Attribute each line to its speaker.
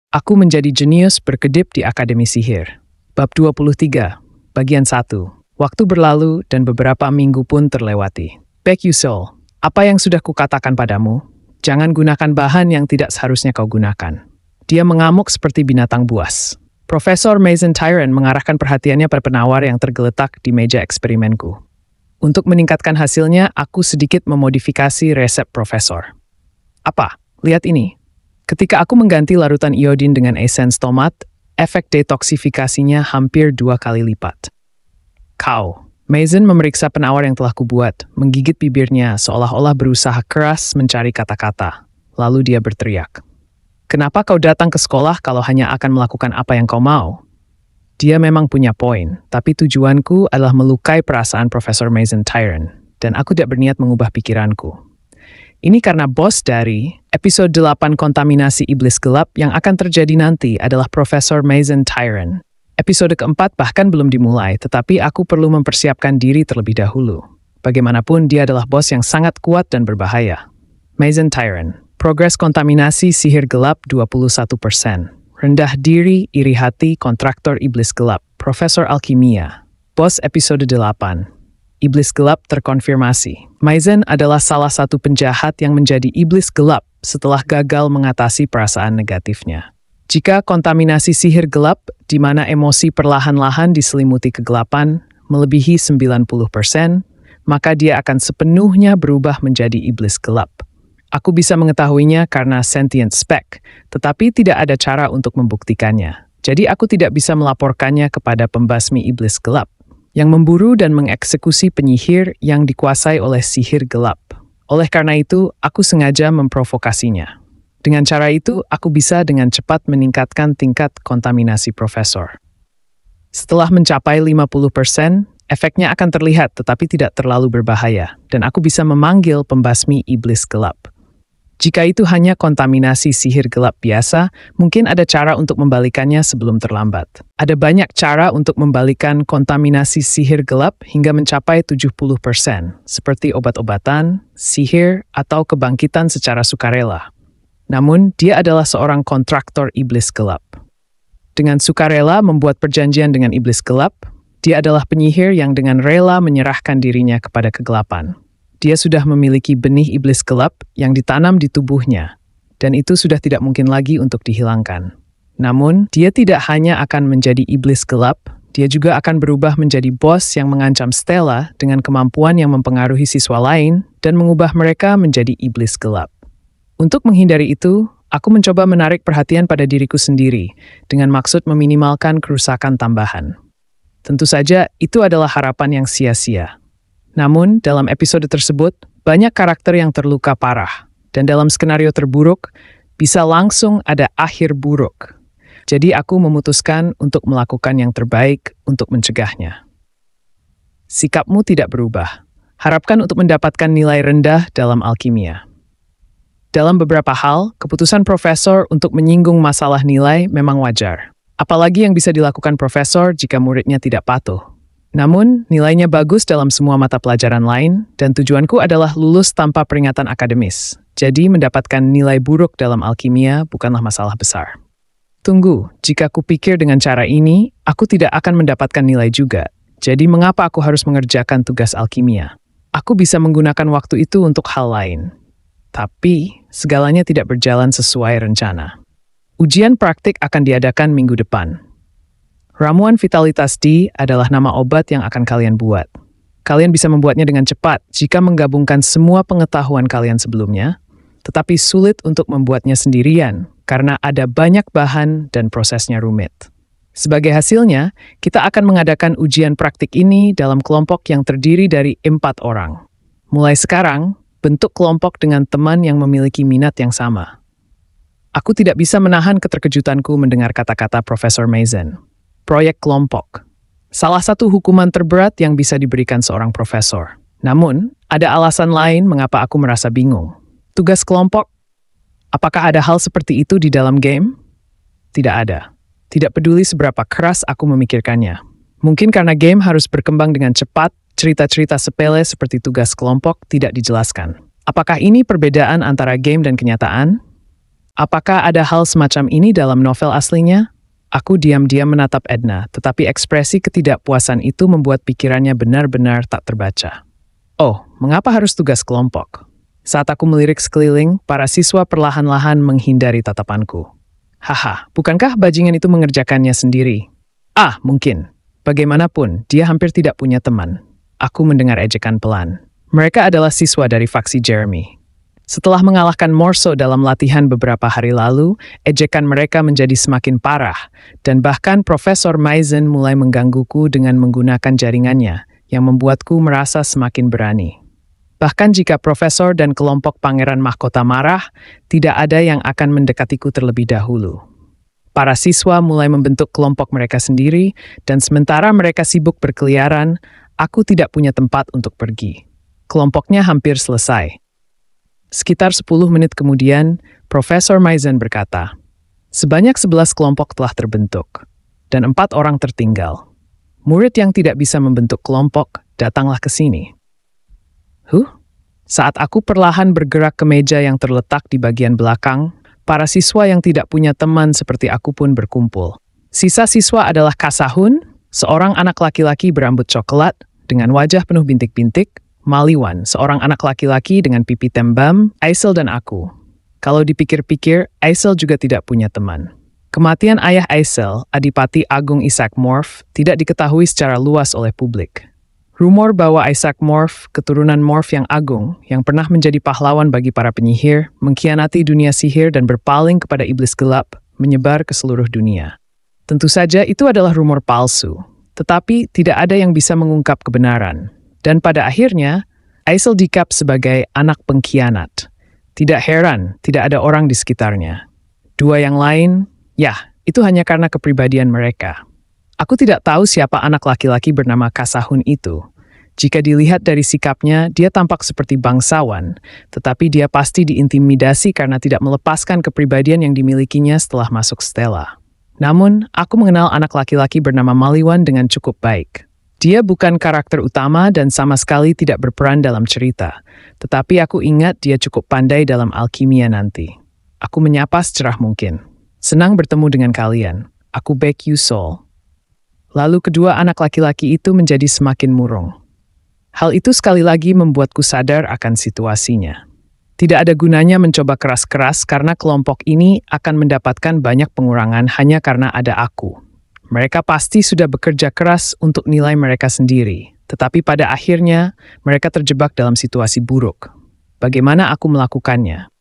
Speaker 1: Aku menjadi jenius berkedip di Akademi Sihir. Bab 23, bagian 1. Waktu berlalu dan beberapa minggu pun terlewati. Baek Yusul, apa yang sudah kukatakan padamu? Jangan gunakan bahan yang tidak seharusnya kau gunakan. Dia mengamuk seperti binatang buas. Profesor Mason Tyrant mengarahkan perhatiannya pada penawar yang tergeletak di meja eksperimenku. Untuk meningkatkan hasilnya, aku sedikit memodifikasi resep profesor. Apa? Lihat ini. Ketika aku mengganti larutan iodin dengan esens tomat, efek detoksifikasinya hampir 2 kali lipat. Mason memeriksa penawar yang telah kubuat, menggigit bibirnya seolah-olah berusaha keras mencari kata-kata. Lalu dia berteriak. Kenapa kau datang ke sekolah kalau hanya akan melakukan apa yang kau mau? Dia memang punya poin, tapi tujuanku adalah melukai perasaan Profesor Mason Tyrant, dan aku tidak berniat mengubah pikiranku. Ini karena bos dari episode 8 kontaminasi iblis gelap yang akan terjadi nanti adalah Profesor Mason Tyrant. Episode keempat bahkan belum dimulai, tetapi aku perlu mempersiapkan diri terlebih dahulu. Bagaimanapun dia adalah bos yang sangat kuat dan berbahaya. Mason Tyrant, progres kontaminasi sihir gelap 21%. Rendah diri, iri hati, kontraktor iblis gelap, Profesor Alkimia. Bos episode 8. Iblis gelap terkonfirmasi. Mason adalah salah satu penjahat yang menjadi iblis gelap setelah gagal mengatasi perasaan negatifnya. Jika kontaminasi sihir gelap, di mana emosi perlahan-lahan diselimuti kegelapan, melebihi 90%, maka dia akan sepenuhnya berubah menjadi iblis gelap. Aku bisa mengetahuinya karena sentient spec, tetapi tidak ada cara untuk membuktikannya. Jadi aku tidak bisa melaporkannya kepada pembasmi iblis gelap yang memburu dan mengeksekusi penyihir yang dikuasai oleh sihir gelap. Oleh karena itu, aku sengaja memprovokasinya. Dengan cara itu, aku bisa dengan cepat meningkatkan tingkat kontaminasi profesor. Setelah mencapai 50%, efeknya akan terlihat tetapi tidak terlalu berbahaya, dan aku bisa memanggil pembasmi iblis gelap. Jika itu hanya kontaminasi sihir gelap biasa, mungkin ada cara untuk membalikannya sebelum terlambat. Ada banyak cara untuk membalikan kontaminasi sihir gelap hingga mencapai 70%, seperti obat-obatan, sihir, atau kebangkitan secara sukarela. Namun, dia adalah seorang kontraktor iblis gelap. Dengan sukarela membuat perjanjian dengan iblis gelap, dia adalah penyihir yang dengan rela menyerahkan dirinya kepada kegelapan. Dia sudah memiliki benih iblis gelap yang ditanam di tubuhnya, dan itu sudah tidak mungkin lagi untuk dihilangkan. Namun, dia tidak hanya akan menjadi iblis gelap, dia juga akan berubah menjadi bos yang mengancam Stella dengan kemampuan yang mempengaruhi siswa lain dan mengubah mereka menjadi iblis gelap. Untuk menghindari itu, aku mencoba menarik perhatian pada diriku sendiri dengan maksud meminimalkan kerusakan tambahan. Tentu saja, itu adalah harapan yang sia-sia. Namun, dalam episode tersebut, banyak karakter yang terluka parah, dan dalam skenario terburuk, bisa langsung ada akhir buruk. Jadi aku memutuskan untuk melakukan yang terbaik untuk mencegahnya. Sikapmu tidak berubah. Harapkan untuk mendapatkan nilai rendah dalam alkimia. Dalam beberapa hal, keputusan profesor untuk menyinggung masalah nilai memang wajar. Apalagi yang bisa dilakukan profesor jika muridnya tidak patuh. Namun, nilainya bagus dalam semua mata pelajaran lain, dan tujuanku adalah lulus tanpa peringatan akademis. Jadi, mendapatkan nilai buruk dalam alkimia bukanlah masalah besar. Tunggu, jika kupikir dengan cara ini, aku tidak akan mendapatkan nilai juga. Jadi, mengapa aku harus mengerjakan tugas alkimia? Aku bisa menggunakan waktu itu untuk hal lain. Tapi, segalanya tidak berjalan sesuai rencana. Ujian praktik akan diadakan minggu depan. Ramuan Vitalitas D adalah nama obat yang akan kalian buat. Kalian bisa membuatnya dengan cepat jika menggabungkan semua pengetahuan kalian sebelumnya, tetapi sulit untuk membuatnya sendirian karena ada banyak bahan dan prosesnya rumit. Sebagai hasilnya, kita akan mengadakan ujian praktik ini dalam kelompok yang terdiri dari 4 orang. Mulai sekarang, bentuk kelompok dengan teman yang memiliki minat yang sama. Aku tidak bisa menahan keterkejutanku mendengar kata-kata Profesor Mason. Proyek kelompok. Salah satu hukuman terberat yang bisa diberikan seorang profesor. Namun, ada alasan lain mengapa aku merasa bingung. Tugas kelompok? Apakah ada hal seperti itu di dalam game? Tidak ada. Tidak peduli seberapa keras aku memikirkannya. Mungkin karena game harus berkembang dengan cepat, cerita-cerita sepele seperti tugas kelompok tidak dijelaskan. Apakah ini perbedaan antara game dan kenyataan? Apakah ada hal semacam ini dalam novel aslinya? Aku diam-diam menatap Edna, tetapi ekspresi ketidakpuasan itu membuat pikirannya benar-benar tak terbaca. Oh, mengapa harus tugas kelompok? Saat aku melirik sekeliling, para siswa perlahan-lahan menghindari tatapanku. Haha, bukankah bajingan itu mengerjakannya sendiri? Ah, mungkin. Bagaimanapun, dia hampir tidak punya teman. Aku mendengar ejekan pelan. Mereka adalah siswa dari faksi Jeremy. Setelah mengalahkan Morso dalam latihan beberapa hari lalu, ejekan mereka menjadi semakin parah, dan bahkan Profesor Maizen mulai menggangguku dengan menggunakan jaringannya, yang membuatku merasa semakin berani. Bahkan jika Profesor dan kelompok Pangeran Mahkota marah, tidak ada yang akan mendekatiku terlebih dahulu. Para siswa mulai membentuk kelompok mereka sendiri, dan sementara mereka sibuk berkeliaran, aku tidak punya tempat untuk pergi. Kelompoknya hampir selesai. Sekitar 10 menit kemudian, Profesor Maizen berkata, sebanyak 11 kelompok telah terbentuk, dan 4 orang tertinggal. Murid yang tidak bisa membentuk kelompok, datanglah ke sini. Saat aku perlahan bergerak ke meja yang terletak di bagian belakang, para siswa yang tidak punya teman seperti aku pun berkumpul. Sisa siswa adalah Kasahun, seorang anak laki-laki berambut coklat, dengan wajah penuh bintik-bintik, Maliwan, seorang anak laki-laki dengan pipi tembam, Aisel dan aku. Kalau dipikir-pikir, Aisel juga tidak punya teman. Kematian ayah Aisel, Adipati Agung Isaac Morph, tidak diketahui secara luas oleh publik. Rumor bahwa Isaac Morph, keturunan Morph yang agung, yang pernah menjadi pahlawan bagi para penyihir, mengkhianati dunia sihir dan berpaling kepada iblis gelap, menyebar ke seluruh dunia. Tentu saja itu adalah rumor palsu, tetapi tidak ada yang bisa mengungkap kebenaran. Dan pada akhirnya, Aisel dikap sebagai anak pengkhianat. Tidak heran, tidak ada orang di sekitarnya. Dua yang lain, ya, itu hanya karena kepribadian mereka. Aku tidak tahu siapa anak laki-laki bernama Kasahun itu. Jika dilihat dari sikapnya, dia tampak seperti bangsawan, tetapi dia pasti diintimidasi karena tidak melepaskan kepribadian yang dimilikinya setelah masuk Stella. Namun, aku mengenal anak laki-laki bernama Maliwan dengan cukup baik. Dia bukan karakter utama dan sama sekali tidak berperan dalam cerita, tetapi aku ingat dia cukup pandai dalam alkimia nanti. Aku menyapa secerah mungkin. Senang bertemu dengan kalian. Aku Baek Yu Sol. Lalu kedua anak laki-laki itu menjadi semakin murung. Hal itu sekali lagi membuatku sadar akan situasinya. Tidak ada gunanya mencoba keras-keras karena kelompok ini akan mendapatkan banyak pengurangan hanya karena ada aku. Mereka pasti sudah bekerja keras untuk nilai mereka sendiri, tetapi pada akhirnya mereka terjebak dalam situasi buruk. Bagaimana aku melakukannya?